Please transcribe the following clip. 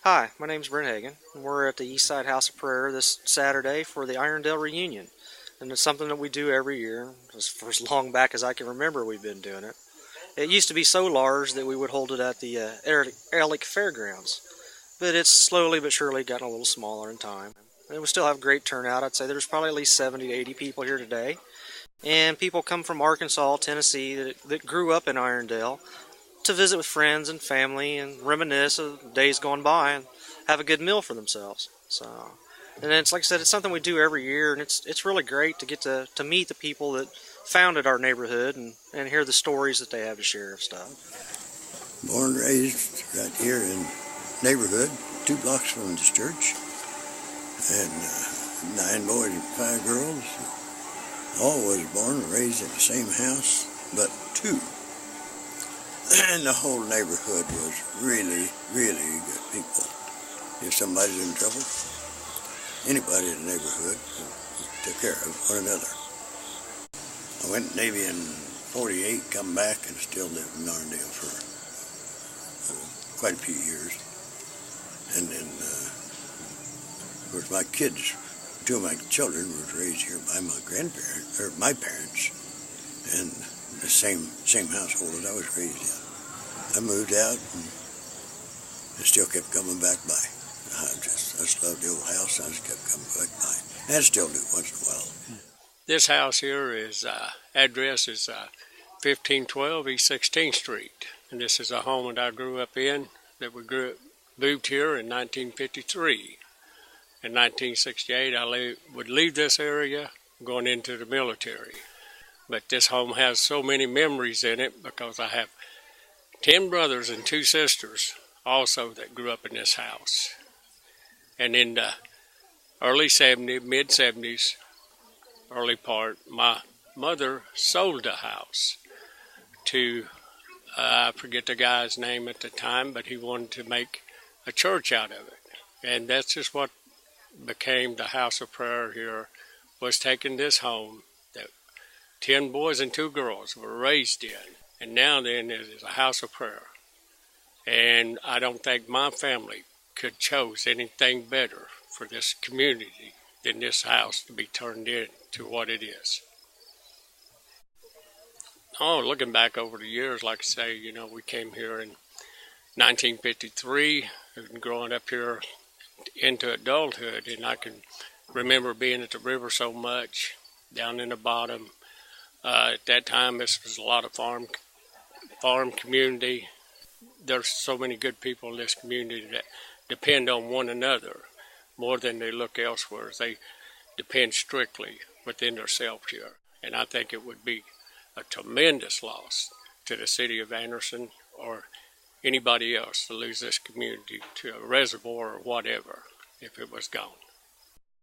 Hi, my name's Brent Hagan, and we're at the Eastside House of Prayer this Saturday for the Irondale reunion. And it's something that we do every year. For as long back as I can remember, we've been doing it. It used to be so large that we would hold it at the Ehrlich Fairgrounds, but it's slowly but surely gotten a little smaller in time. And we still have great turnout. I'd say there's probably at least 70 to 80 people here today. And people come from Arkansas, Tennessee that grew up in Irondale to visit with friends and family and reminisce of days gone by and have a good meal for themselves. And it's like I said, it's something we do every year, and it's really great to get to meet the people that founded our neighborhood and hear the stories that they have to share of stuff. Born and raised right here in neighborhood, 2 blocks from this church, and 9 boys and 5 girls. All was born and raised in the same house, but 2. And the whole neighborhood was really, really good people. If somebody's in trouble, anybody in the neighborhood took care of one another. I went Navy in 48, come back, and still lived in Irondale for quite a few years. And then, of course, my kids, 2 of my children was raised here by my grandparents, or my parents, and the same household that I was raised in. I moved out and I still kept coming back by. I just loved the old house. I just kept coming back by. And I still do once in a while. This house here is address is 1512 East 16th Street, and this is a home that I grew up in. That we moved here in 1953. In 1968, I would leave this area going into the military. But this home has so many memories in it because I have 10 brothers and 2 sisters also that grew up in this house. And in the early 70s, mid-70s, early part, my mother sold the house to, I forget the guy's name at the time, but he wanted to make a church out of it. And that's just what became the House of Prayer here, was taking this home that 10 boys and 2 girls were raised in. And now then it is a house of prayer. And I don't think my family could chose anything better for this community than this house to be turned into what it is. Oh, looking back over the years, like I say, we came here in 1953 and growing up here into adulthood, and I can remember being at the river so much, down in the bottom. At that time, this was a lot of farm community. There's so many good people in this community that depend on one another more than they look elsewhere. They depend strictly within themselves here. And I think it would be a tremendous loss to the city of Anderson or anybody else to lose this community to a reservoir or whatever if it was gone.